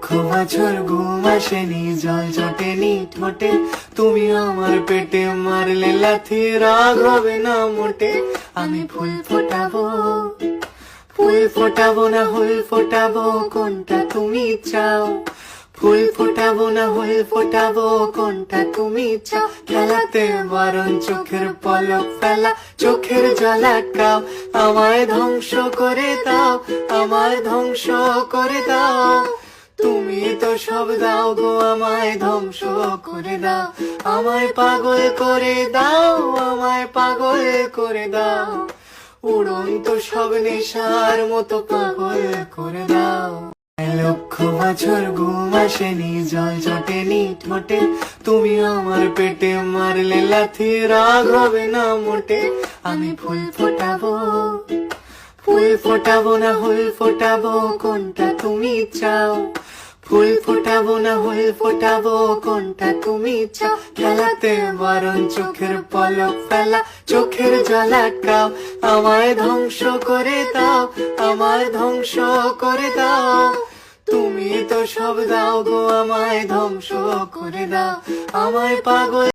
লক্ষ বছর ঘুম আসেনি, জল জটেনি ঠোঁটে, তুমি আমার পেটে মারলে লাথি, রাগ হবে না মোটে। আমি ফুল ফোটাবো, ফুল ফোটাবো না হুল ফোটাবো, কোনটা তুমি চাও? ফুল ফোটাবো না হুল ফোটাবো, কোনটা তুমি চাও? খেলাতে বারণ, চোখের পলক ফেলা, চোখের জল আটকাও। আমায় ধ্বংস করে দাও, আমায় ধ্বংস করে দাও। তুমি তো সব দাও গো, আমায় ধ্বংস করে দাও। আমায় পাগল করে দাও, আমায় পাগল করে দাও। উড়ন্ত সব নেশার মতো পাগল করে দাও। লক্ষ বছর ঘুম আসেনি, জল জটেনি ঠোঁটে, তুমি আমার পেটে মারলে লাথি, রাগ হবে না মোটে। আমি ফুল ফোটাবো, ফুল ফোটাবো না হুল ফোটাবো, কোনটা তুমি চাও? ফুল ফোটাবো না হুল ফোটাবো, কোনটা তুমি চাও? খেলাতে বারণ, চোখের পলক ফেলা, চোখের জল আটকাও। আমায় ধ্বংস করে দাও, আমায় ধ্বংস করে দাও। তুমি তো সব দাও গো, আমায় ধ্বংস করে দাও। আমায় পাগল